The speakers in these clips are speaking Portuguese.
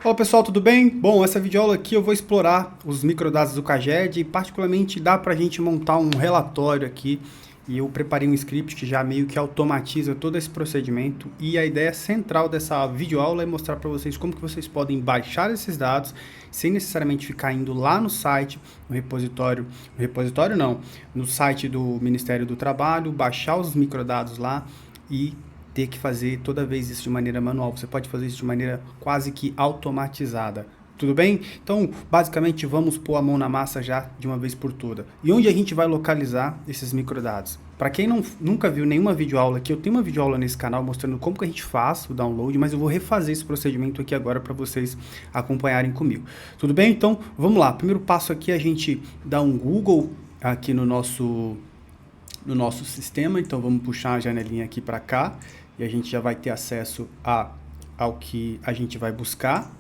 Olá pessoal, tudo bem? Bom, essa videoaula aqui eu vou explorar os microdados do Caged e particularmente dá para a gente montar um relatório aqui e eu preparei um script que já meio que automatiza todo esse procedimento e a ideia central dessa videoaula é mostrar para vocês como que vocês podem baixar esses dados sem necessariamente ficar indo lá no site, no site do Ministério do Trabalho, baixar os microdados lá e ter que fazer toda vez isso de maneira manual. Você pode fazer isso de maneira quase que automatizada. Tudo bem? Então, basicamente, vamos pôr a mão na massa já de uma vez por toda. E onde a gente vai localizar esses microdados? Para quem nunca viu nenhuma videoaula aqui, eu tenho uma videoaula nesse canal mostrando como que a gente faz o download, mas eu vou refazer esse procedimento aqui agora para vocês acompanharem comigo. Tudo bem? Então, vamos lá. Primeiro passo aqui é a gente dar um Google aqui no nosso sistema. Então, vamos puxar a janelinha aqui para cá e a gente já vai ter acesso ao que a gente vai buscar.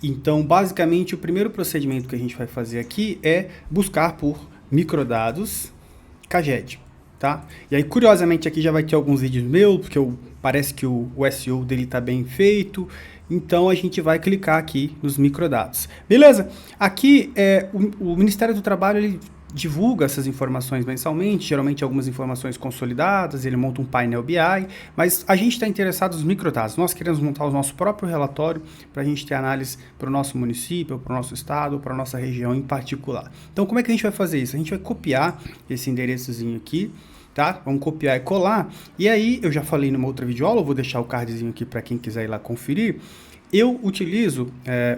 Então, basicamente, o primeiro procedimento que a gente vai fazer aqui é buscar por microdados Caged, tá? E aí, curiosamente, aqui já vai ter alguns vídeos meus, porque parece que o SEO dele está bem feito. Então, a gente vai clicar aqui nos microdados. Beleza? Aqui, o Ministério do Trabalho, ele divulga essas informações mensalmente, geralmente algumas informações consolidadas, ele monta um painel BI, mas a gente está interessado nos microdados. Nós queremos montar o nosso próprio relatório para a gente ter análise para o nosso município, para o nosso estado, para a nossa região em particular. Então, como é que a gente vai fazer isso? A gente vai copiar esse endereçozinho aqui, tá? Vamos copiar e colar. E aí, eu já falei numa outra videoaula, eu vou deixar o cardzinho aqui para quem quiser ir lá conferir. Eu utilizo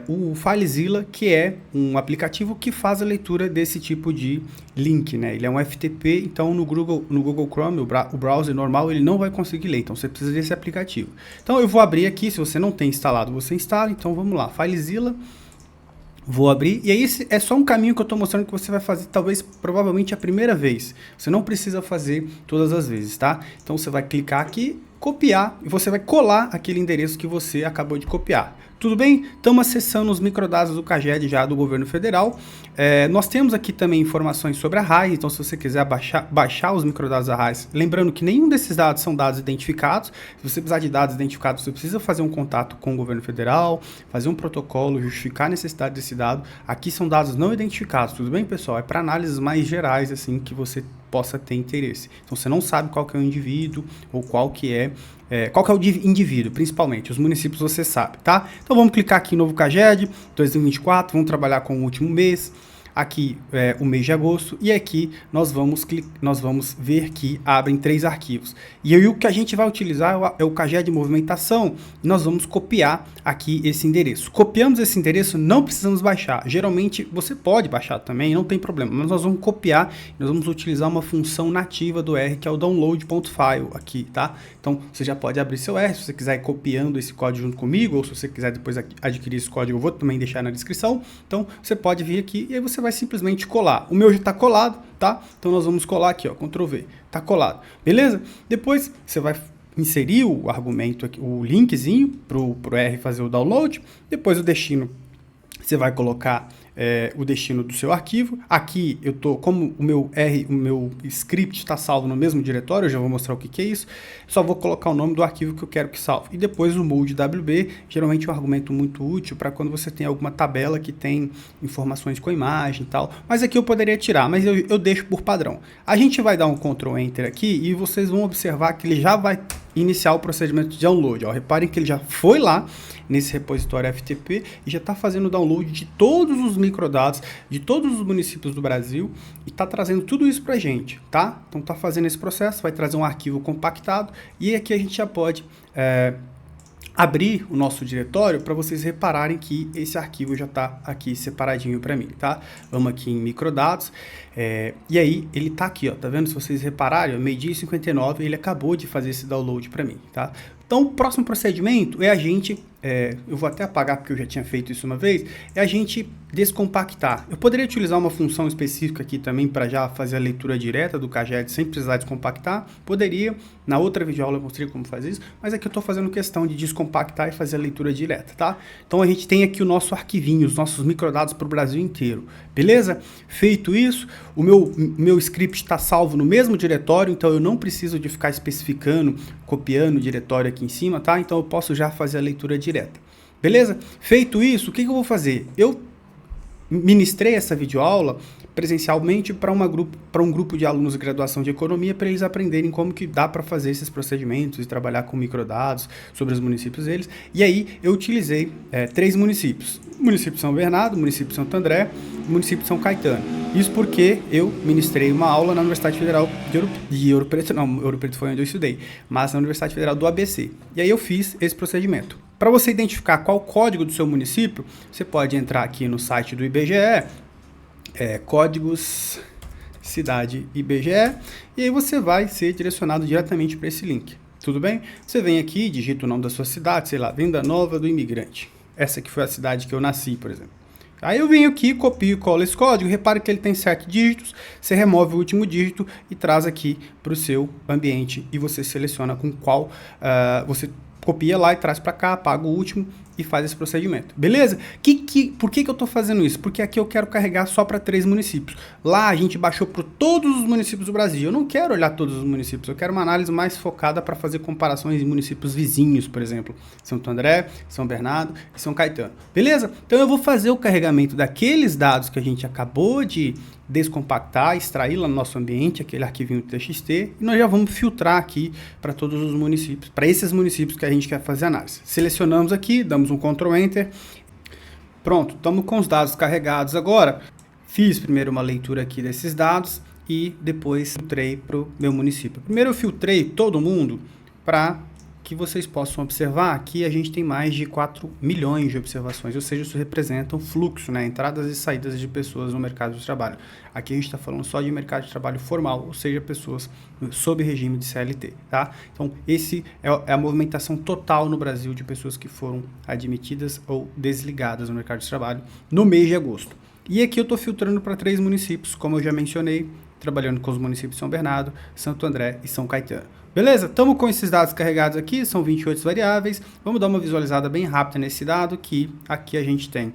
o FileZilla, que é um aplicativo que faz a leitura desse tipo de link, né? Ele é um FTP, então no Google Chrome, o browser normal, ele não vai conseguir ler, então você precisa desse aplicativo. Então eu vou abrir aqui, se você não tem instalado, você instala, então vamos lá, FileZilla, vou abrir, e aí esse é só um caminho que eu estou mostrando que você vai fazer, talvez, provavelmente a primeira vez. Você não precisa fazer todas as vezes, tá? Então você vai clicar aqui, copiar, e você vai colar aquele endereço que você acabou de copiar. Tudo bem? Estamos acessando os microdados do Caged já do governo federal. Nós temos aqui também informações sobre a RAIS, então se você quiser baixar os microdados da RAIS, lembrando que nenhum desses dados são dados identificados. Se você precisar de dados identificados, você precisa fazer um contato com o governo federal, fazer um protocolo, justificar a necessidade desse dado. Aqui são dados não identificados, tudo bem, pessoal? É para análises mais gerais, assim, que você possa ter interesse. Então você não sabe qual que é o indivíduo ou qual que é o indivíduo, principalmente. Os municípios você sabe, tá? Então vamos clicar aqui em novo Caged 2024, vamos trabalhar com o último mês. Aqui o mês de agosto e aqui nós vamos ver que abrem 3 arquivos. E aí o que a gente vai utilizar é o Caged movimentação e nós vamos copiar aqui esse endereço. Copiamos esse endereço, não precisamos baixar. Geralmente você pode baixar também, não tem problema, mas nós vamos copiar, nós vamos utilizar uma função nativa do R, que é o download.file aqui, tá? Então você já pode abrir seu R, se você quiser ir copiando esse código junto comigo, ou se você quiser depois adquirir esse código, eu vou também deixar na descrição. Então você pode vir aqui e aí você vai simplesmente colar. O meu já está colado, tá? Então nós vamos colar aqui, ó, Ctrl V, tá colado, beleza? Depois você vai inserir o argumento aqui, o linkzinho pro R fazer o download, depois o destino, você vai colocar o destino do seu arquivo. Aqui eu tô, como o meu script está salvo no mesmo diretório, eu já vou mostrar o que é isso, só vou colocar o nome do arquivo que eu quero que salve. E depois o MoldWB, geralmente é um argumento muito útil para quando você tem alguma tabela que tem informações com imagem e tal, mas aqui eu poderia tirar, mas eu deixo por padrão. A gente vai dar um Ctrl Enter aqui e vocês vão observar que ele já vai iniciar o procedimento de download. Ó. Reparem que ele já foi lá nesse repositório FTP e já está fazendo o download de todos os microdados de todos os municípios do Brasil e está trazendo tudo isso para a gente, tá? Então está fazendo esse processo, vai trazer um arquivo compactado e aqui a gente já pode abrir o nosso diretório para vocês repararem que esse arquivo já está aqui separadinho para mim, tá? Vamos aqui em microdados, e aí ele tá aqui, ó, tá vendo? Se vocês repararem, meio-dia e 59, ele acabou de fazer esse download para mim, tá? Então, o próximo procedimento é a gente, eu vou até apagar porque eu já tinha feito isso uma vez, é a gente descompactar. Eu poderia utilizar uma função específica aqui também para já fazer a leitura direta do Caged sem precisar descompactar. Poderia, na outra videoaula eu mostrei como fazer isso, mas aqui eu estou fazendo questão de descompactar e fazer a leitura direta, tá? Então a gente tem aqui o nosso arquivinho, os nossos microdados para o Brasil inteiro, beleza? Feito isso, o meu script está salvo no mesmo diretório, então eu não preciso de ficar especificando, copiando o diretório aqui em cima, tá? Então eu posso já fazer a leitura direta. Beleza? Feito isso, o que eu vou fazer? Eu ministrei essa videoaula presencialmente para um grupo de alunos de graduação de economia, para eles aprenderem como que dá para fazer esses procedimentos e trabalhar com microdados sobre os municípios deles. E aí eu utilizei 3 municípios: o município de São Bernardo, o município de Santo André, o município de São Caetano. Isso porque eu ministrei uma aula na Universidade Federal de Ouro Preto, não, Ouro Preto foi onde eu estudei, mas na Universidade Federal do ABC. E aí eu fiz esse procedimento. Para você identificar qual código do seu município, você pode entrar aqui no site do IBGE, códigos cidade IBGE, e aí você vai ser direcionado diretamente para esse link. Tudo bem? Você vem aqui, digita o nome da sua cidade, sei lá, Venda Nova do Imigrante. Essa aqui foi a cidade que eu nasci, por exemplo. Aí eu venho aqui, copio e colo esse código, repare que ele tem 7 dígitos, você remove o último dígito e traz aqui para o seu ambiente e você seleciona com qual você copia lá e traz para cá, apaga o último e faz esse procedimento. Beleza? Por que eu estou fazendo isso? Porque aqui eu quero carregar só para 3 municípios. Lá a gente baixou para todos os municípios do Brasil. Eu não quero olhar todos os municípios. Eu quero uma análise mais focada para fazer comparações em municípios vizinhos, por exemplo, Santo André, São Bernardo e São Caetano. Beleza? Então eu vou fazer o carregamento daqueles dados que a gente acabou de descompactar, extrair lá no nosso ambiente, aquele arquivinho TXT, e nós já vamos filtrar aqui para todos os municípios, para esses municípios que a gente quer fazer análise. Selecionamos aqui, damos um Ctrl Enter. Pronto, estamos com os dados carregados agora. Fiz primeiro uma leitura aqui desses dados e depois filtrei para o meu município. Primeiro eu filtrei todo mundo para que vocês possam observar que a gente tem mais de 4 milhões de observações, ou seja, isso representa um fluxo, né, entradas e saídas de pessoas no mercado de trabalho. Aqui a gente está falando só de mercado de trabalho formal, ou seja, pessoas sob regime de CLT, tá? Então, esse é a movimentação total no Brasil de pessoas que foram admitidas ou desligadas no mercado de trabalho no mês de agosto. E aqui eu estou filtrando para 3 municípios, como eu já mencionei, trabalhando com os municípios de São Bernardo, Santo André e São Caetano. Beleza? Estamos com esses dados carregados aqui, são 28 variáveis. Vamos dar uma visualizada bem rápida nesse dado, que aqui a gente tem,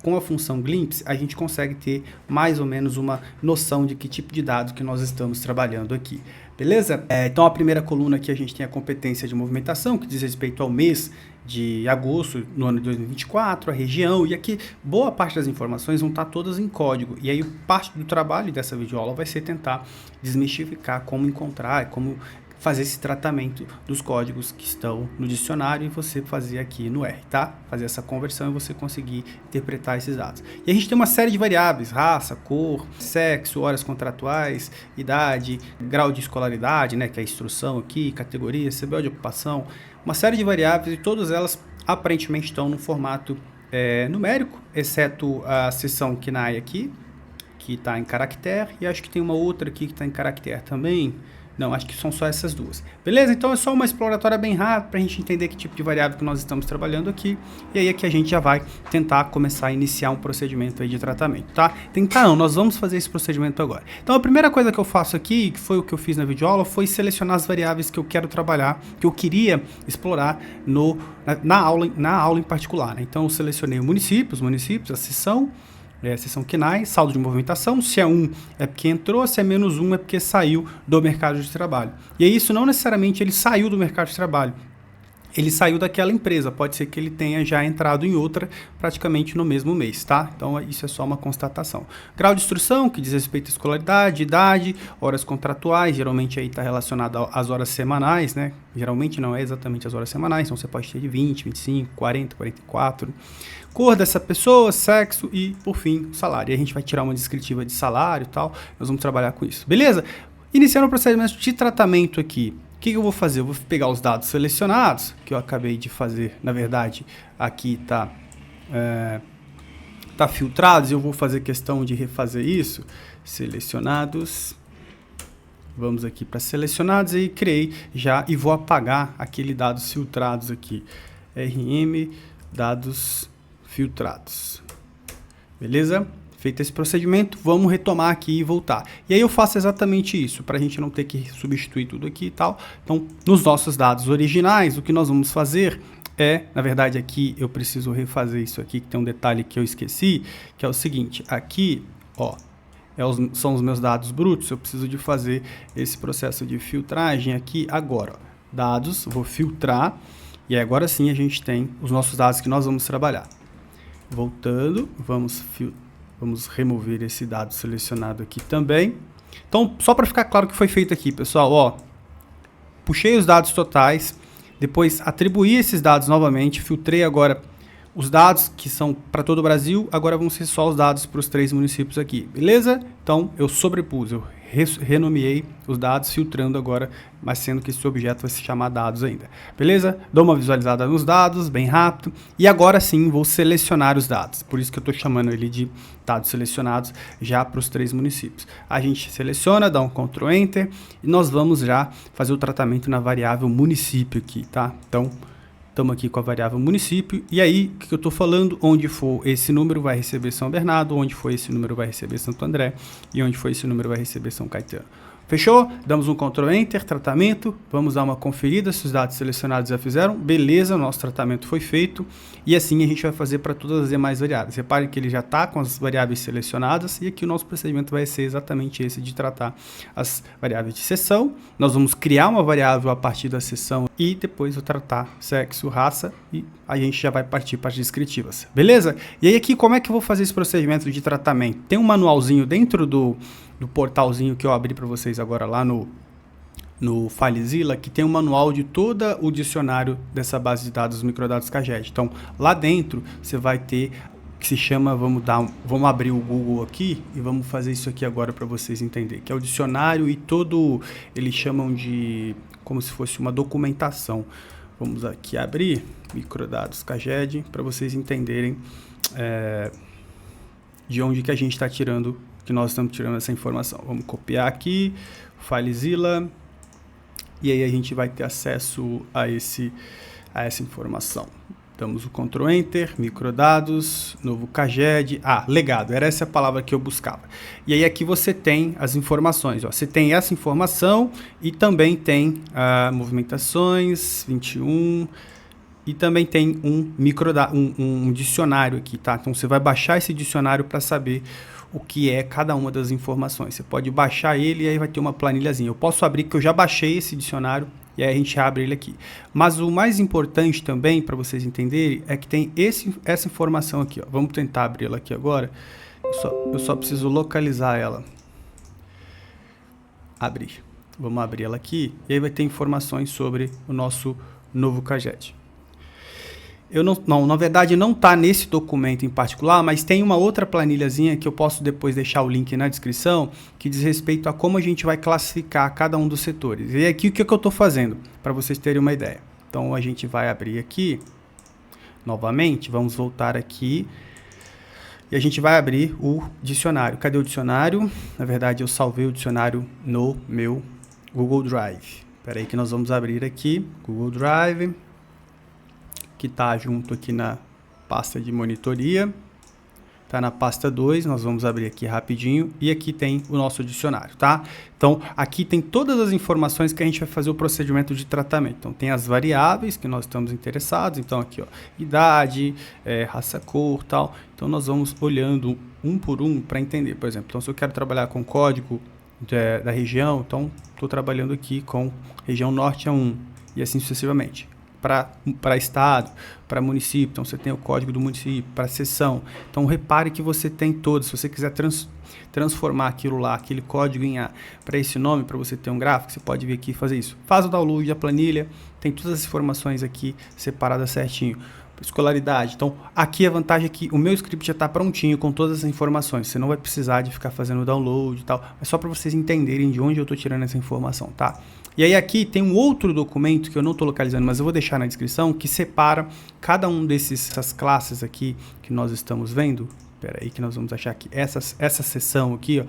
com a função Glimpse, a gente consegue ter mais ou menos uma noção de que tipo de dado que nós estamos trabalhando aqui. Beleza? Então a primeira coluna aqui a gente tem a competência de movimentação, que diz respeito ao mês de agosto no ano de 2024, a região, e aqui boa parte das informações vão estar todas em código. E aí parte do trabalho dessa videoaula vai ser tentar desmistificar como encontrar, como fazer esse tratamento dos códigos que estão no dicionário e você fazer aqui no R, tá? Fazer essa conversão e você conseguir interpretar esses dados. E a gente tem uma série de variáveis: raça, cor, sexo, horas contratuais, idade, grau de escolaridade, né, que é a instrução aqui, categoria, CBO de ocupação, uma série de variáveis, e todas elas aparentemente estão no formato numérico, exceto a seção KNAI aqui, que está em caractere, e acho que tem uma outra aqui que está em caractere também. Não, acho que são só essas duas. Beleza? Então é só uma exploratória bem rápida para a gente entender que tipo de variável que nós estamos trabalhando aqui. E aí aqui a gente já vai tentar começar a iniciar um procedimento aí de tratamento, tá? Tentar não, nós vamos fazer esse procedimento agora. Então a primeira coisa que eu faço aqui, que foi o que eu fiz na videoaula, foi selecionar as variáveis que eu quero trabalhar, que eu queria explorar na aula em particular, né? Então eu selecionei os municípios, a seção KNAI, saldo de movimentação. Se é 1 é porque entrou, se é menos 1 é porque saiu do mercado de trabalho. E aí isso não necessariamente ele saiu do mercado de trabalho, ele saiu daquela empresa, pode ser que ele tenha já entrado em outra praticamente no mesmo mês, tá? Então isso é só uma constatação. Grau de instrução, que diz respeito à escolaridade, idade, horas contratuais, geralmente aí está relacionado às horas semanais, né? Geralmente não é exatamente as horas semanais, então você pode ter de 20, 25, 40, 44. Cor dessa pessoa, sexo e, por fim, salário. E a gente vai tirar uma descritiva de salário e tal, nós vamos trabalhar com isso, beleza? Iniciando o procedimento de tratamento aqui. O que eu vou fazer? Eu vou pegar os dados selecionados, que eu acabei de fazer, na verdade, aqui tá filtrados, e eu vou fazer questão de refazer isso. Selecionados, vamos aqui para selecionados, e criei já, e vou apagar aquele dados filtrados aqui. RM, dados filtrados. Beleza? Feito esse procedimento, vamos retomar aqui e voltar. E aí eu faço exatamente isso, para a gente não ter que substituir tudo aqui e tal. Então, nos nossos dados originais, o que nós vamos fazer na verdade aqui eu preciso refazer isso aqui, que tem um detalhe que eu esqueci, que é o seguinte: aqui, ó, são os meus dados brutos, eu preciso de fazer esse processo de filtragem aqui agora. Ó. Dados, vou filtrar, E aí agora sim a gente tem os nossos dados que nós vamos trabalhar. Voltando, vamos remover esse dado selecionado aqui também. Então, só para ficar claro o que foi feito aqui, pessoal, ó, puxei os dados totais, depois atribuí esses dados novamente, filtrei agora os dados que são para todo o Brasil, agora vão ser só os dados para os 3 municípios aqui, beleza? Então, eu sobrepus, eu renomeei os dados, filtrando agora, mas sendo que esse objeto vai se chamar dados ainda, beleza? Dou uma visualizada nos dados, bem rápido, e agora sim vou selecionar os dados, por isso que eu estou chamando ele de dados selecionados já para os 3 municípios. A gente seleciona, dá um Ctrl Enter, e nós vamos já fazer o tratamento na variável município aqui, tá? Então, estamos aqui com a variável município, e aí, o que eu estou falando? Onde for esse número vai receber São Bernardo, onde for esse número vai receber Santo André, e onde for esse número vai receber São Caetano. Fechou? Damos um Ctrl Enter, tratamento, vamos dar uma conferida se os dados selecionados já fizeram, beleza, nosso tratamento foi feito, e assim a gente vai fazer para todas as demais variáveis. Reparem que ele já está com as variáveis selecionadas, e aqui o nosso procedimento vai ser exatamente esse de tratar as variáveis de seção. Nós vamos criar uma variável a partir da seção, e depois vou tratar sexo, raça, e a gente já vai partir para as descritivas, beleza? E aí aqui, como é que eu vou fazer esse procedimento de tratamento? Tem um manualzinho dentro do portalzinho que eu abri para vocês agora lá no FileZilla, que tem um manual de todo o dicionário dessa base de dados microdados CAGED. Então, lá dentro você vai ter que se chama, vamos abrir o Google aqui e vamos fazer isso aqui agora para vocês entenderem, que é o dicionário e todo, eles chamam de como se fosse uma documentação. Vamos aqui abrir microdados CAGED para vocês entenderem de onde que a gente está tirando, que nós estamos tirando essa informação. Vamos copiar aqui, FileZilla, e aí a gente vai ter acesso a essa informação. Damos o Ctrl Enter, microdados, novo CAGED, legado, era essa a palavra que eu buscava. E aí aqui você tem as informações, ó. Você tem essa informação e também tem movimentações, 21, e também tem um dicionário aqui, tá? Então você vai baixar esse dicionário para saber o que é cada uma das informações. Você pode baixar ele e aí vai ter uma planilhazinha. Eu posso abrir, que eu já baixei esse dicionário, e aí a gente abre ele aqui. Mas o mais importante também, para vocês entenderem, é que tem essa informação aqui, ó. Vamos tentar abrir ela aqui agora. Eu só preciso localizar ela. Abrir. Vamos abrir ela aqui, e aí vai ter informações sobre o nosso novo CAGED. Na verdade não está nesse documento em particular, mas tem uma outra planilhazinha que eu posso depois deixar o link na descrição, que diz respeito a como a gente vai classificar cada um dos setores. E aqui o que eu estou fazendo, para vocês terem uma ideia. Então a gente vai abrir aqui, novamente, vamos voltar aqui, e a gente vai abrir o dicionário. Cadê o dicionário? Na verdade eu salvei o dicionário no meu Google Drive. Espera aí que nós vamos abrir aqui, Google Drive, que está junto aqui na pasta de monitoria, está na pasta 2, nós vamos abrir aqui rapidinho, e aqui tem o nosso dicionário, tá? Então, aqui tem todas as informações que a gente vai fazer o procedimento de tratamento. Então, tem as variáveis que nós estamos interessados, então aqui, ó, idade, raça, cor, tal. Então, nós vamos olhando um por um para entender, por exemplo, então se eu quero trabalhar com código da região, então estou trabalhando aqui com região norte 1, e assim sucessivamente. Para estado, para município, então você tem o código do município, para seção. Então repare que você tem todos. Se você quiser transformar aquilo lá, aquele código em A, para esse nome, para você ter um gráfico, você pode vir aqui e fazer isso. Faz o download da planilha, tem todas as informações aqui separadas certinho. Escolaridade. Então, aqui a vantagem é que o meu script já está prontinho com todas as informações. Você não vai precisar de ficar fazendo download e tal. É só para vocês entenderem de onde eu estou tirando essa informação, tá? E aí aqui tem um outro documento que eu não estou localizando, mas eu vou deixar na descrição, que separa cada um dessas classes aqui que nós estamos vendo. Espera aí que nós vamos achar aqui. Essa seção aqui, ó.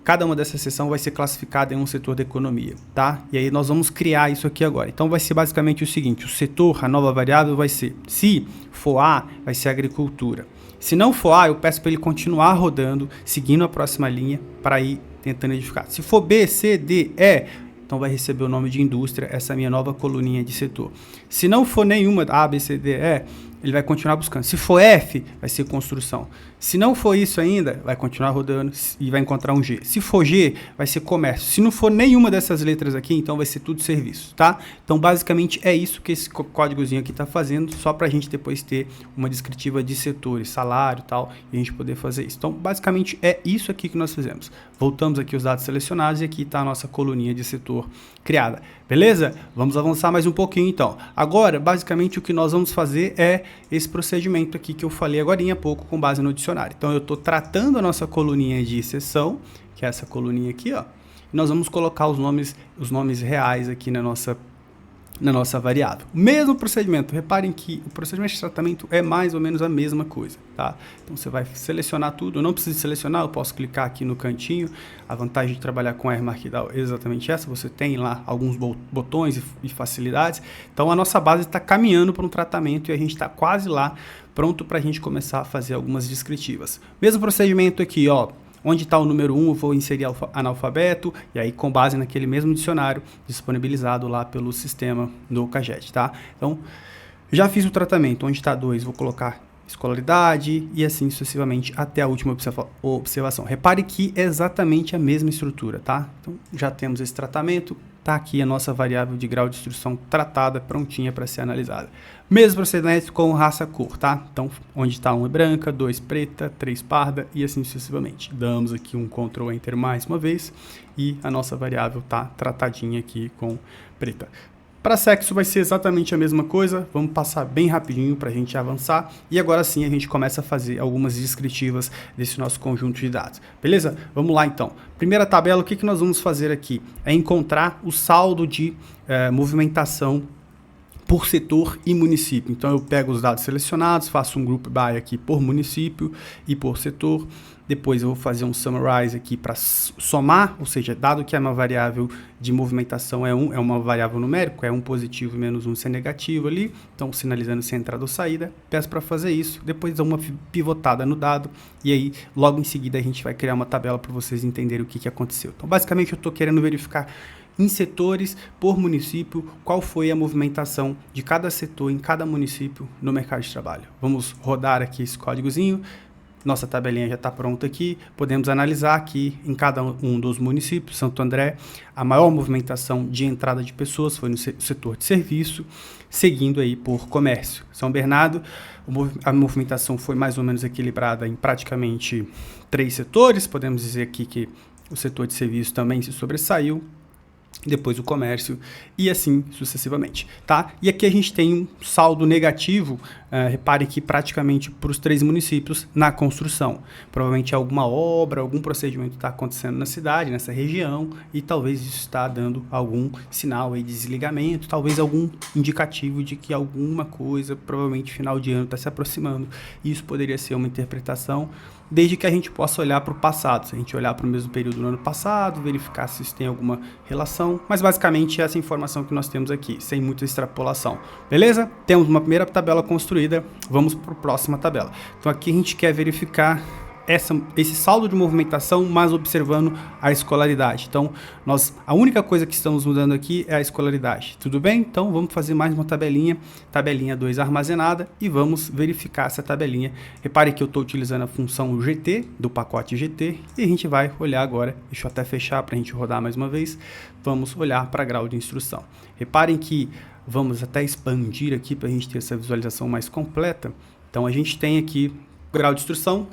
Cada uma dessas seções vai ser classificada em um setor da economia, tá? E aí nós vamos criar isso aqui agora. Então vai ser basicamente o seguinte, o setor, a nova variável vai ser, se for A, vai ser agricultura. Se não for A, eu peço para ele continuar rodando, seguindo a próxima linha, para ir tentando edificar. Se for B, C, D, E, então vai receber o nome de indústria, essa minha nova coluninha de setor. Se não for nenhuma A, B, C, D, E, ele vai continuar buscando. Se for F, vai ser construção. Se não for isso ainda, vai continuar rodando e vai encontrar um G. Se for G, vai ser comércio. Se não for nenhuma dessas letras aqui, então vai ser tudo serviço, tá? Então, basicamente, é isso que esse códigozinho aqui está fazendo, só para a gente depois ter uma descritiva de setores, salário e tal, e a gente poder fazer isso. Então, basicamente, é isso aqui que nós fizemos. Voltamos aqui os dados selecionados e aqui está a nossa coluninha de setor criada. Beleza? Vamos avançar mais um pouquinho, então. Agora, basicamente, o que nós vamos fazer é esse procedimento aqui que eu falei agorinha há pouco com base no dicionário. Então, eu estou tratando a nossa coluninha de seção, que é essa coluninha aqui, ó. E nós vamos colocar os nomes reais aqui na nossa variável. Mesmo procedimento, reparem que o procedimento de tratamento é mais ou menos a mesma coisa, tá? Então você vai selecionar tudo, eu não preciso selecionar, eu posso clicar aqui no cantinho. A vantagem de trabalhar com R Markdown é exatamente essa, você tem lá alguns botões e facilidades. Então a nossa base está caminhando para um tratamento e a gente está quase lá, pronto para a gente começar a fazer algumas descritivas. Mesmo procedimento aqui, ó. Onde está o número 1, eu vou inserir analfabeto, e aí com base naquele mesmo dicionário disponibilizado lá pelo sistema do Kajet, tá? Então, já fiz o tratamento. Onde está 2, vou colocar escolaridade e assim sucessivamente até a última observação. Repare que é exatamente a mesma estrutura, tá? Então, já temos esse tratamento, tá aqui a nossa variável de grau de instrução tratada, prontinha para ser analisada. Mesmo procedimento com raça cor, tá? Então, onde está 1 é branca, 2 preta, 3 parda e assim sucessivamente. Damos aqui um Ctrl Enter mais uma vez e a nossa variável tá tratadinha aqui com preta. Para sexo vai ser exatamente a mesma coisa, vamos passar bem rapidinho para a gente avançar e agora sim a gente começa a fazer algumas descritivas desse nosso conjunto de dados, beleza? Vamos lá então. Primeira tabela, o que nós vamos fazer aqui? É encontrar o saldo de movimentação por setor e município. Então eu pego os dados selecionados, faço um group by aqui por município e por setor. Depois eu vou fazer um summarize aqui para somar, ou seja, dado que é uma variável de movimentação é uma variável numérica, é um positivo e menos um se é negativo ali, então sinalizando se é entrada ou saída, peço para fazer isso, depois dou uma pivotada no dado e aí logo em seguida a gente vai criar uma tabela para vocês entenderem o que aconteceu. Então basicamente eu estou querendo verificar em setores por município, qual foi a movimentação de cada setor em cada município no mercado de trabalho. Vamos rodar aqui esse códigozinho. Nossa tabelinha já está pronta aqui. Podemos analisar aqui em cada um dos municípios. Santo André, a maior movimentação de entrada de pessoas foi no setor de serviço, seguindo aí por comércio. São Bernardo, a movimentação foi mais ou menos equilibrada em praticamente 3 setores. Podemos dizer aqui que o setor de serviço também se sobressaiu, depois o comércio e assim sucessivamente, tá? E aqui a gente tem um saldo negativo, repare que praticamente para os 3 municípios na construção. Provavelmente alguma obra, algum procedimento está acontecendo na cidade, nessa região, e talvez isso está dando algum sinal aí de desligamento, talvez algum indicativo de que alguma coisa, provavelmente final de ano, está se aproximando. Isso poderia ser uma interpretação, desde que a gente possa olhar para o passado. Se a gente olhar para o mesmo período do ano passado, verificar se isso tem alguma relação, mas basicamente é essa informação que nós temos aqui, sem muita extrapolação. Beleza? Temos uma primeira tabela construída, vamos para a próxima tabela. Então aqui a gente quer verificar esse saldo de movimentação, mas observando a escolaridade. Então, a única coisa que estamos mudando aqui é a escolaridade. Tudo bem? Então, vamos fazer mais uma tabelinha 2 armazenada, e vamos verificar essa tabelinha. Repare que eu estou utilizando a função GT, do pacote GT, e a gente vai olhar agora, deixa eu até fechar para a gente rodar mais uma vez, vamos olhar para grau de instrução. Reparem que vamos até expandir aqui para a gente ter essa visualização mais completa. Então, a gente tem aqui grau de instrução,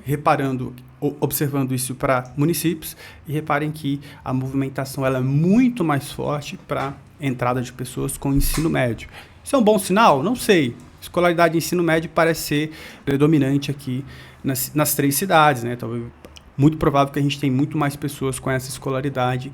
observando isso para municípios, e reparem que a movimentação ela é muito mais forte para entrada de pessoas com ensino médio. Isso é um bom sinal? Não sei. Escolaridade de ensino médio parece ser predominante aqui nas 3 cidades, né? Talvez, muito provável que a gente tem muito mais pessoas com essa escolaridade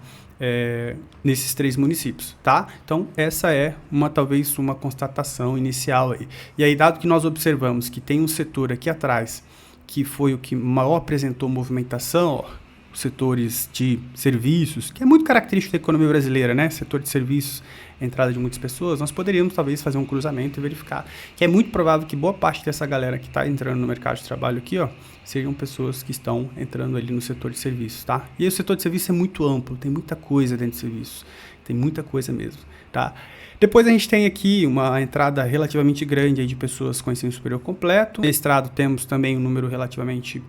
nesses 3 municípios, tá? Então, essa é talvez uma constatação inicial aí. E aí, dado que nós observamos que tem um setor aqui atrás que foi o que maior apresentou movimentação, ó, os setores de serviços, que é muito característico da economia brasileira, né? Setor de serviços, entrada de muitas pessoas, nós poderíamos talvez fazer um cruzamento e verificar que é muito provável que boa parte dessa galera que está entrando no mercado de trabalho aqui, ó, sejam pessoas que estão entrando ali no setor de serviços, tá? E aí, o setor de serviços é muito amplo, tem muita coisa dentro de serviços. tem muita coisa mesmo, tá? Depois a gente tem aqui uma entrada relativamente grande aí de pessoas com ensino superior completo. No mestrado temos também um número relativamente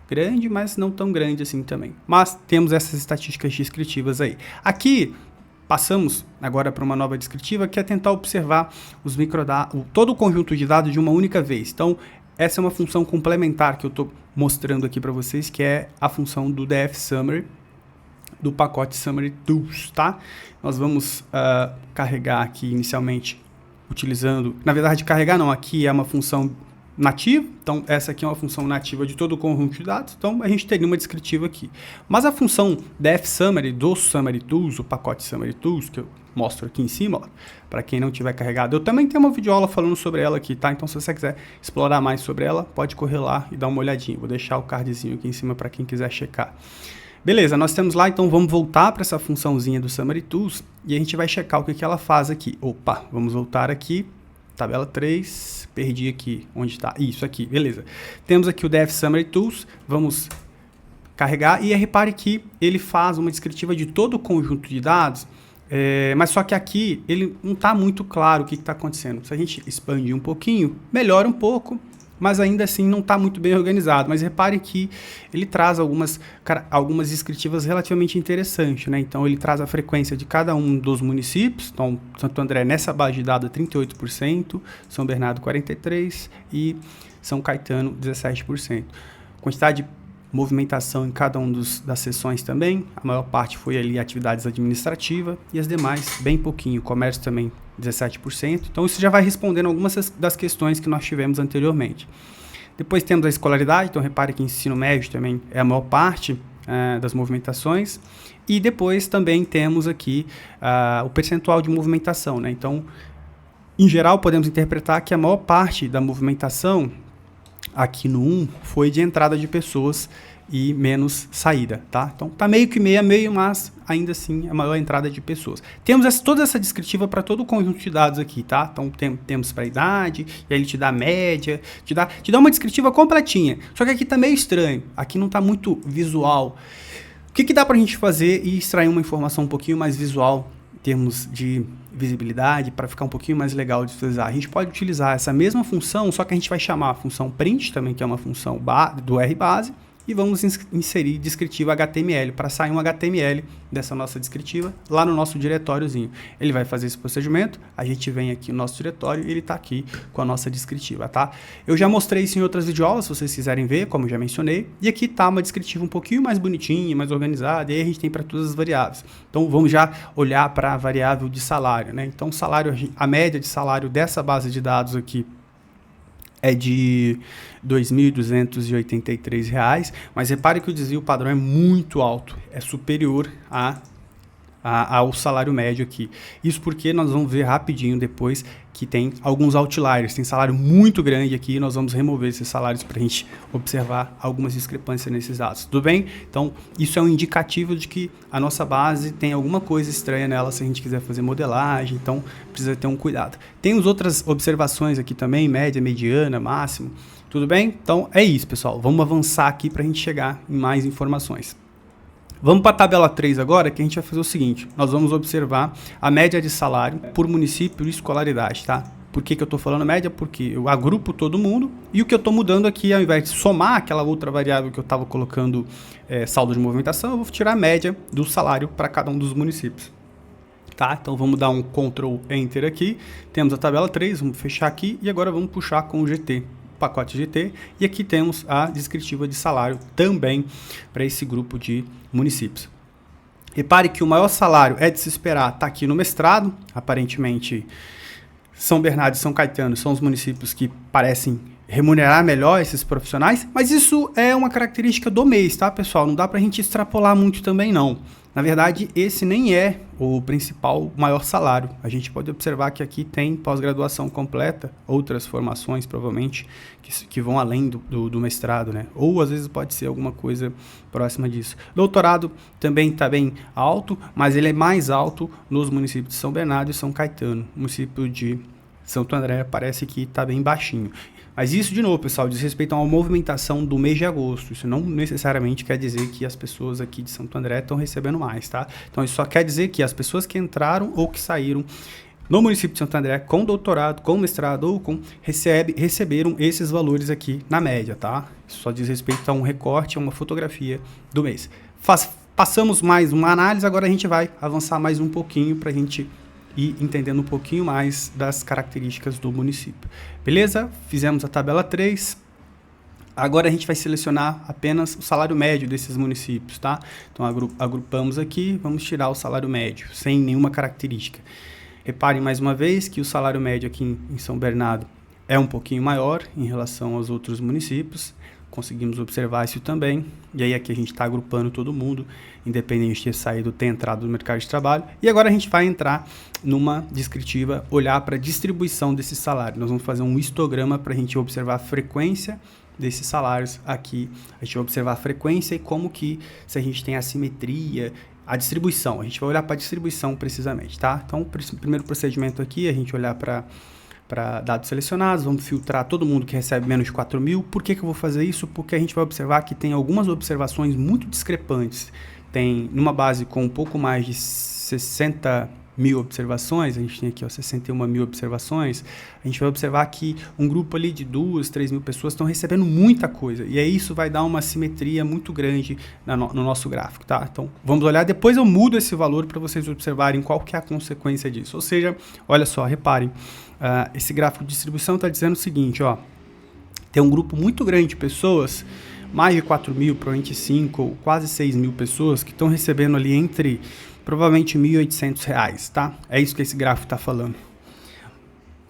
grande, mas não tão grande assim também. Mas temos essas estatísticas descritivas aí. Aqui passamos agora para uma nova descritiva, que é tentar observar os microdados, todo o conjunto de dados de uma única vez. Então, essa é uma função complementar que eu estou mostrando aqui para vocês, que é a função do DF Summary, do pacote Summary Tools, tá? Nós vamos carregar aqui inicialmente utilizando, na verdade carregar não, aqui é uma função nativa, então essa aqui é uma função nativa de todo o conjunto de dados, então a gente teria uma descritiva aqui. Mas a função DF Summary do Summary Tools, o pacote Summary Tools, que eu mostro aqui em cima, para quem não tiver carregado, eu também tenho uma videoaula falando sobre ela aqui, tá? Então se você quiser explorar mais sobre ela, pode correr lá e dar uma olhadinha. Vou deixar o cardzinho aqui em cima para quem quiser checar. Beleza, nós temos lá, então vamos voltar para essa funçãozinha do Summary Tools e a gente vai checar o que ela faz aqui. Opa, vamos voltar aqui, tabela 3, perdi aqui, onde está? Isso aqui, beleza. Temos aqui o DF Summary Tools, vamos carregar e repare que ele faz uma descritiva de todo o conjunto de dados, mas só que aqui ele não está muito claro o que está acontecendo. Se a gente expandir um pouquinho, melhora um pouco, mas ainda assim não está muito bem organizado. Mas repare que ele traz algumas descritivas relativamente interessantes, né? Então ele traz a frequência de cada um dos municípios. Então Santo André nessa base de dados 38%, São Bernardo 43% e São Caetano 17%. Quantidade de movimentação em cada um das sessões também, a maior parte foi ali atividades administrativas e as demais bem pouquinho, comércio também 17%, então isso já vai respondendo algumas das questões que nós tivemos anteriormente. Depois temos a escolaridade, então repare que ensino médio também é a maior parte das movimentações, e depois também temos aqui o percentual de movimentação, né? Então, em geral podemos interpretar que a maior parte da movimentação aqui no 1 foi de entrada de pessoas e menos saída, tá? Então tá meio que meio a meio, mas ainda assim a maior entrada de pessoas. Temos toda essa descritiva para todo o conjunto de dados aqui, tá? Então temos para a idade, e aí ele te dá a média, te dá uma descritiva completinha. Só que aqui tá meio estranho, aqui não tá muito visual. O que dá pra gente fazer e extrair uma informação um pouquinho mais visual em termos de visibilidade, para ficar um pouquinho mais legal de utilizar? A gente pode utilizar essa mesma função, só que a gente vai chamar a função print também, que é uma função do RBase, e vamos inserir descritiva HTML, para sair um HTML dessa nossa descritiva lá no nosso diretóriozinho. Ele vai fazer esse procedimento, a gente vem aqui no nosso diretório e ele está aqui com a nossa descritiva, tá? Eu já mostrei isso em outras videoaulas, se vocês quiserem ver, como já mencionei, e aqui está uma descritiva um pouquinho mais bonitinha, mais organizada, e aí a gente tem para todas as variáveis. Então vamos já olhar para a variável de salário, né? Então a média de salário dessa base de dados aqui é de R$ 2.283, mas repare que o desvio padrão é muito alto, é superior ao salário médio aqui. Isso porque nós vamos ver rapidinho depois que tem alguns outliers, tem salário muito grande aqui, e nós vamos remover esses salários para a gente observar algumas discrepâncias nesses dados, tudo bem? Então, isso é um indicativo de que a nossa base tem alguma coisa estranha nela se a gente quiser fazer modelagem, então precisa ter um cuidado. Temos outras observações aqui também, média, mediana, máximo, tudo bem? Então, é isso, pessoal. Vamos avançar aqui para a gente chegar em mais informações. Vamos para a tabela 3 agora, que a gente vai fazer o seguinte, nós vamos observar a média de salário por município e escolaridade, tá? Por que eu estou falando média? Porque eu agrupo todo mundo e o que eu estou mudando aqui, ao invés de somar aquela outra variável que eu estava colocando saldo de movimentação, eu vou tirar a média do salário para cada um dos municípios. Tá? Então vamos dar um Ctrl Enter aqui, temos a tabela 3, vamos fechar aqui e agora vamos puxar com o GT. Pacote GT, e aqui temos a descritiva de salário também para esse grupo de municípios. Repare que o maior salário é de se esperar, está aqui no mestrado, aparentemente São Bernardo e São Caetano são os municípios que parecem remunerar melhor esses profissionais, mas isso é uma característica do mês, tá, pessoal? Não dá para a gente extrapolar muito também, não. Na verdade, esse nem é o principal maior salário. A gente pode observar que aqui tem pós-graduação completa, outras formações, provavelmente, que vão além do mestrado, né? Ou, às vezes, pode ser alguma coisa próxima disso. Doutorado também está bem alto, mas ele é mais alto nos municípios de São Bernardo e São Caetano. O município de Santo André parece que está bem baixinho. Mas isso, de novo, pessoal, diz respeito a uma movimentação do mês de agosto. Isso não necessariamente quer dizer que as pessoas aqui de Santo André estão recebendo mais, tá? Então, isso só quer dizer que as pessoas que entraram ou que saíram no município de Santo André com doutorado, com mestrado ou com receberam esses valores aqui na média, tá? Isso só diz respeito a um recorte, a uma fotografia do mês. Passamos mais uma análise, agora a gente vai avançar mais um pouquinho para a gente ir entendendo um pouquinho mais das características do município. Beleza? Fizemos a tabela 3. Agora a gente vai selecionar apenas o salário médio desses municípios, tá? Então agrupamos aqui, vamos tirar o salário médio, sem nenhuma característica. Reparem mais uma vez que o salário médio aqui em São Bernardo é um pouquinho maior em relação aos outros municípios. Conseguimos observar isso também. E aí aqui a gente está agrupando todo mundo, independente de ter saído ou ter entrado no mercado de trabalho. E agora a gente vai entrar numa descritiva, olhar para a distribuição desse salário. Nós vamos fazer um histograma para a gente observar a frequência desses salários aqui. A gente vai observar a frequência e como que, se a gente tem assimetria, a distribuição. A gente vai olhar para a distribuição precisamente, tá? Então, o primeiro procedimento aqui, a gente olhar para dados selecionados, vamos filtrar todo mundo que recebe menos de 4 mil. Por que eu vou fazer isso? Porque a gente vai observar que tem algumas observações muito discrepantes. Tem, numa base com um pouco mais de 60 mil observações, a gente tem aqui 61 mil observações, a gente vai observar que um grupo ali de 2, 3 mil pessoas estão recebendo muita coisa, e aí isso vai dar uma simetria muito grande no nosso gráfico, tá? Então, vamos olhar, depois eu mudo esse valor para vocês observarem qual que é a consequência disso. Ou seja, olha só, reparem, esse gráfico de distribuição está dizendo o seguinte, ó, tem um grupo muito grande de pessoas, mais de 4 mil, provavelmente 5 ou quase 6 mil pessoas que estão recebendo ali entre provavelmente R$ 1.800, tá? É isso que esse gráfico está falando.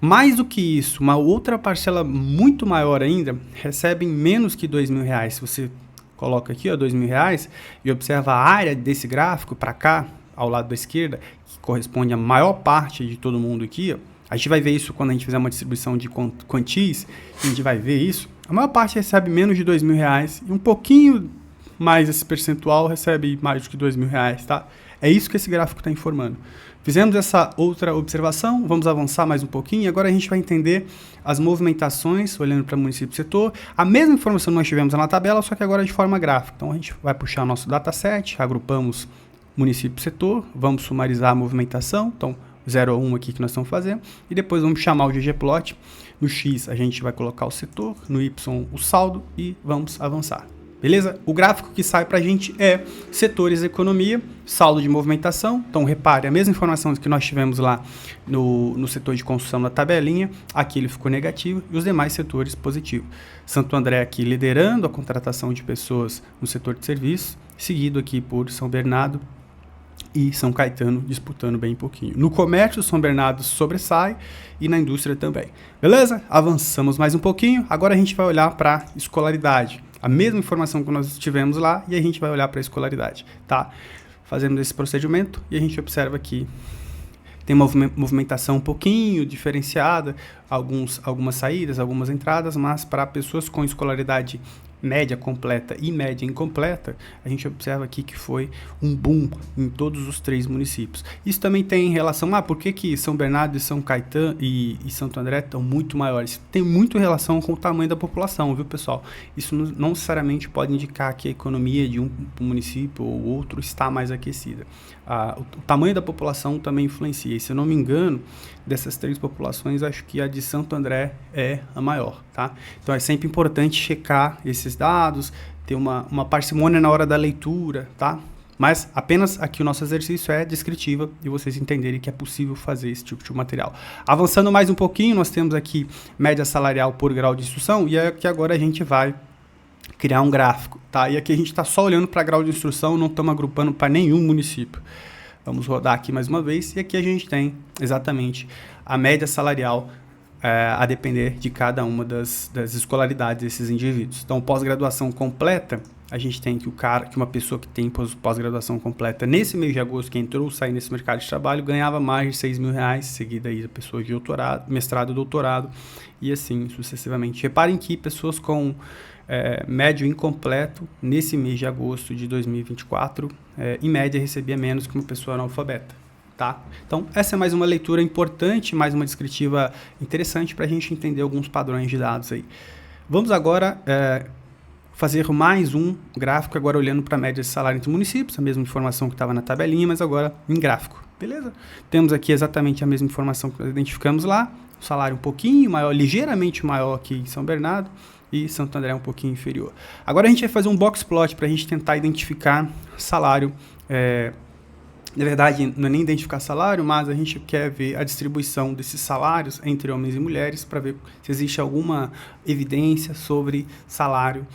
Mais do que isso, uma outra parcela muito maior ainda recebem menos que R$ 2.000. Se você coloca aqui, ó, R$ 2.000 e observa a área desse gráfico para cá, ao lado da esquerda, que corresponde à maior parte de todo mundo aqui, ó, a gente vai ver isso quando a gente fizer uma distribuição de quantias, a gente vai ver isso. A maior parte recebe menos de R$ 2.000 e um pouquinho mais esse percentual recebe mais do que R$ 2.000, tá? É isso que esse gráfico está informando. Fizemos essa outra observação, vamos avançar mais um pouquinho, e agora a gente vai entender as movimentações, olhando para o município setor, a mesma informação que nós tivemos na tabela, só que agora de forma gráfica. Então a gente vai puxar nosso dataset, agrupamos município setor, vamos sumarizar a movimentação, então 0 a 1 aqui que nós estamos fazendo, e depois vamos chamar o ggplot. No X a gente vai colocar o setor, no Y o saldo, e vamos avançar. Beleza? O gráfico que sai para a gente é setores economia, saldo de movimentação. Então, repare, a mesma informação que nós tivemos lá no setor de construção na tabelinha, aqui ele ficou negativo e os demais setores positivo. Santo André aqui liderando a contratação de pessoas no setor de serviços, seguido aqui por São Bernardo e São Caetano disputando bem pouquinho. No comércio, São Bernardo sobressai e na indústria também. Beleza? Avançamos mais um pouquinho. Agora a gente vai olhar para escolaridade. A mesma informação que nós tivemos lá e a gente vai olhar para a escolaridade, tá? Fazemos esse procedimento e a gente observa que tem uma movimentação um pouquinho diferenciada, algumas saídas, algumas entradas, mas para pessoas com escolaridade média completa e média incompleta, a gente observa aqui que foi um boom em todos os 3 municípios. Isso também tem relação, por que São Bernardo e São Caetano e Santo André estão muito maiores? Tem muito relação com o tamanho da população, viu, pessoal? Isso não necessariamente pode indicar que a economia de um município ou outro está mais aquecida. O tamanho da população também influencia, e se eu não me engano, dessas 3 populações, acho que a de Santo André é a maior, tá? Então é sempre importante checar esses dados, ter uma parcimônia na hora da leitura, tá? Mas apenas aqui o nosso exercício é descritiva e vocês entenderem que é possível fazer esse tipo de material. Avançando mais um pouquinho, nós temos aqui média salarial por grau de instrução e aqui agora a gente vai criar um gráfico, tá? E aqui a gente está só olhando para grau de instrução, não estamos agrupando para nenhum município. Vamos rodar aqui mais uma vez e aqui a gente tem exatamente a média salarial a depender de cada uma das escolaridades desses indivíduos. Então, pós-graduação completa, a gente tem que uma pessoa que tem pós-graduação completa nesse mês de agosto, que entrou ou saiu nesse mercado de trabalho, ganhava mais de R$6.000, seguida aí a pessoa de doutorado, mestrado, doutorado, e assim sucessivamente. Reparem que pessoas com médio incompleto, nesse mês de agosto de 2024, em média recebia menos que uma pessoa analfabeta. tá? Então, essa é mais uma leitura importante, mais uma descritiva interessante para a gente entender alguns padrões de dados aí. Vamos agora fazer mais um gráfico, agora olhando para a média de salário entre municípios, a mesma informação que estava na tabelinha, mas agora em gráfico, beleza? Temos aqui exatamente a mesma informação que nós identificamos lá, o salário um pouquinho maior, ligeiramente maior aqui em São Bernardo, e Santo André um pouquinho inferior. Agora a gente vai fazer um box plot para a gente tentar identificar salário, na verdade não é nem identificar salário, mas a gente quer ver a distribuição desses salários entre homens e mulheres para ver se existe alguma evidência sobre salário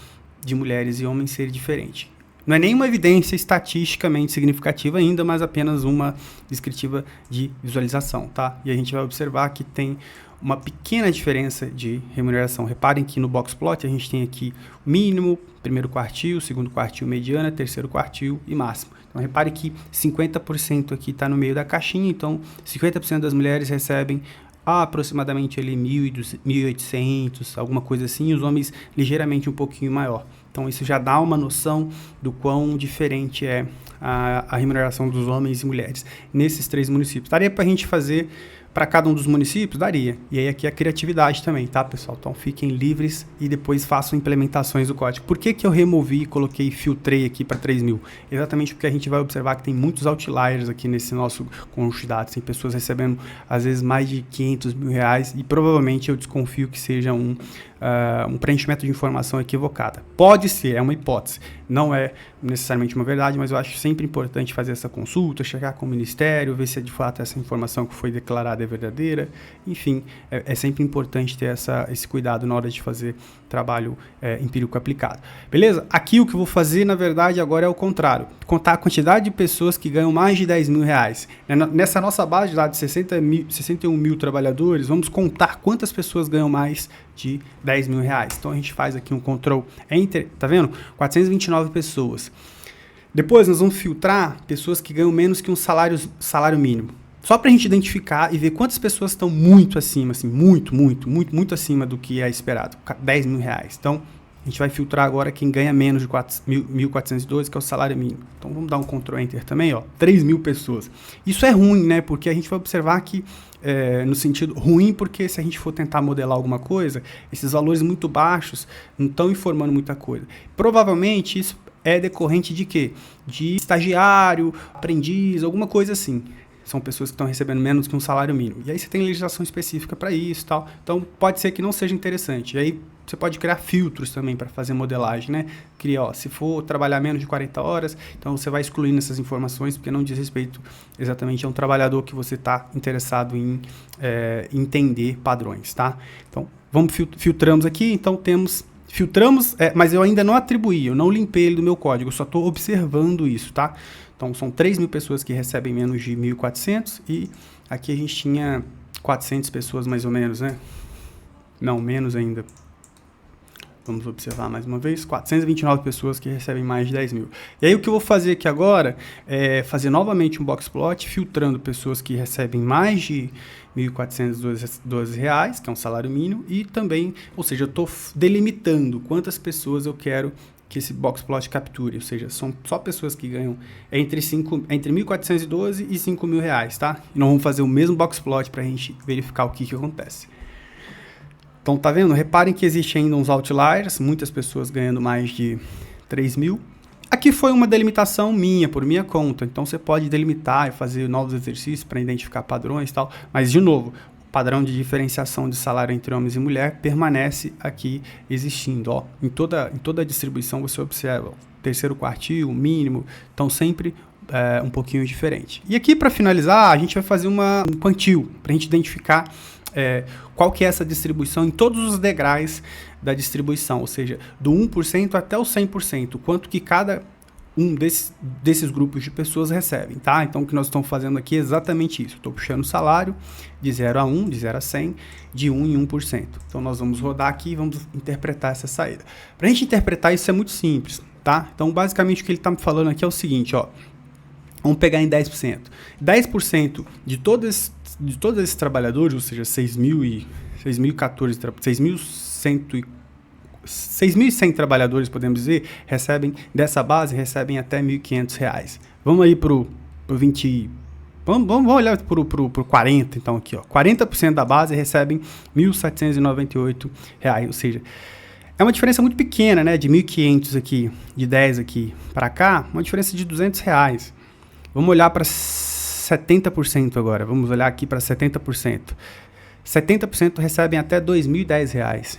de mulheres e homens ser diferente. Não é nenhuma evidência estatisticamente significativa ainda, mas apenas uma descritiva de visualização, tá? E a gente vai observar que tem uma pequena diferença de remuneração. Reparem que no box plot a gente tem aqui o mínimo, primeiro quartil, segundo quartil mediana, terceiro quartil e máximo. Então repare que 50% aqui está no meio da caixinha, então 50% das mulheres recebem aproximadamente ali 1.800, alguma coisa assim, e os homens ligeiramente um pouquinho maior. Então isso já dá uma noção do quão diferente é a remuneração dos homens e mulheres nesses 3 municípios. Daria para a gente fazer para cada um dos municípios? Daria. E aí aqui a criatividade também, tá, pessoal? Então fiquem livres e depois façam implementações do código. Por que que eu removi e coloquei, filtrei aqui para 3.000? Exatamente porque a gente vai observar que tem muitos outliers aqui nesse nosso conjunto de dados. Tem pessoas recebendo, às vezes, mais de 500 mil reais e provavelmente eu desconfio que seja um preenchimento de informação equivocada. Pode ser, é uma hipótese. Não é necessariamente uma verdade, mas eu acho sempre importante fazer essa consulta, checar com o Ministério, ver se de fato essa informação que foi declarada é verdadeira. Enfim, é sempre importante ter esse cuidado na hora de fazer trabalho empírico aplicado. Beleza? Aqui o que eu vou fazer, na verdade, agora é o contrário. Contar a quantidade de pessoas que ganham mais de 10 mil reais. Nessa nossa base de dados de 61 mil trabalhadores, vamos contar quantas pessoas ganham mais de 10 mil reais. Então a gente faz aqui um Ctrl Enter, tá vendo? 429 pessoas. Depois nós vamos filtrar pessoas que ganham menos que um salário mínimo. Só para a gente identificar e ver quantas pessoas estão muito acima, assim, muito acima do que é esperado. 10 mil reais. Então a gente vai filtrar agora quem ganha menos de 1.412, que é o salário mínimo. Então vamos dar um Ctrl Enter também, ó, 3 mil pessoas. Isso é ruim, né? Porque a gente vai observar que, no sentido ruim, porque se a gente for tentar modelar alguma coisa, esses valores muito baixos não estão informando muita coisa. Provavelmente isso é decorrente de quê? De estagiário, aprendiz, alguma coisa assim. São pessoas que estão recebendo menos que um salário mínimo. E aí você tem legislação específica para isso e tal. Então pode ser que não seja interessante. E aí você pode criar filtros também para fazer modelagem, né? Cria, ó, se for trabalhar menos de 40 horas, então você vai excluindo essas informações, porque não diz respeito exatamente a um trabalhador que você está interessado em entender padrões, tá? Então, filtramos aqui, então filtramos, mas eu ainda não atribuí, eu não limpei ele do meu código, eu só estou observando isso, tá? Então, são 3 mil pessoas que recebem menos de 1.400 e aqui a gente tinha 400 pessoas mais ou menos, né? Não, menos ainda. Vamos observar mais uma vez, 429 pessoas que recebem mais de 10 mil. E aí o que eu vou fazer aqui agora é fazer novamente um box plot, filtrando pessoas que recebem mais de R$ 1.412, que é um salário mínimo, e também, ou seja, eu estou delimitando quantas pessoas eu quero que esse box plot capture, ou seja, são só pessoas que ganham entre 1.412 e 5 mil reais, tá? E nós vamos fazer o mesmo box plot para a gente verificar o que acontece. Então, tá vendo? Reparem que existe ainda uns outliers, muitas pessoas ganhando mais de 3 mil. Aqui foi uma delimitação minha, por minha conta. Então, você pode delimitar e fazer novos exercícios para identificar padrões e tal. Mas, de novo, o padrão de diferenciação de salário entre homens e mulher permanece aqui existindo. Ó. Em toda a distribuição, você observa o terceiro quartil, o mínimo. Então, sempre um pouquinho diferente. E aqui, para finalizar, a gente vai fazer um quantil, para a gente identificar qual que é essa distribuição em todos os degraus da distribuição, ou seja, do 1% até o 100%, quanto que cada um desses grupos de pessoas recebem, tá? Então, o que nós estamos fazendo aqui é exatamente isso. Estou puxando o salário de 0 a 1, de 0 a 100, de 1 em 1%. Então, nós vamos rodar aqui e vamos interpretar essa saída. Para a gente interpretar isso é muito simples, tá? Então, basicamente, o que ele está me falando aqui é o seguinte, ó. Vamos pegar em 10%. 10% de todos esses trabalhadores, ou seja, 6.100 trabalhadores, podemos dizer, recebem, dessa base, recebem até R$ 1.500. Vamos aí pro 20, Vamos olhar por 40, então aqui, ó. 40% da base recebem R$ 1.798, ou seja, é uma diferença muito pequena, né? De 1.500 aqui, de 10 aqui para cá, uma diferença de R$ 200. Vamos olhar para 70% agora. Vamos olhar aqui para 70%. 70% recebem até R$ 2.010.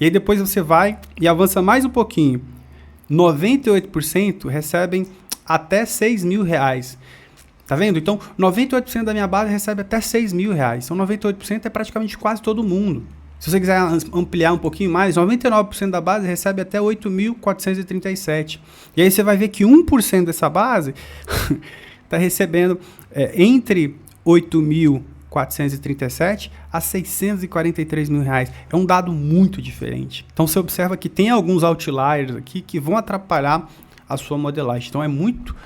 E aí depois você vai e avança mais um pouquinho. 98% recebem até R$ 6.000. Tá vendo? Então, 98% da minha base recebe até R$ 6.000. Então, 98% é praticamente quase todo mundo. Se você quiser ampliar um pouquinho mais, 99% da base recebe até 8.437. E aí você vai ver que 1% dessa base está recebendo entre 8.437 a R$ 643 mil. É um dado muito diferente. Então você observa que tem alguns outliers aqui que vão atrapalhar a sua modelagem. Então é muito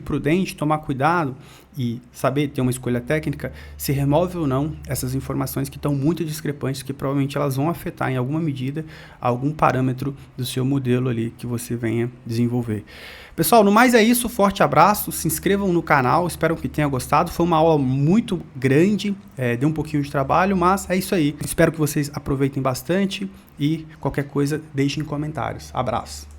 prudente tomar cuidado e saber ter uma escolha técnica, se remove ou não essas informações que estão muito discrepantes, que provavelmente elas vão afetar em alguma medida algum parâmetro do seu modelo ali que você venha desenvolver. Pessoal, no mais é isso, forte abraço, se inscrevam no canal, espero que tenham gostado, foi uma aula muito grande, deu um pouquinho de trabalho, mas é isso aí, espero que vocês aproveitem bastante e qualquer coisa deixem em comentários. Abraço!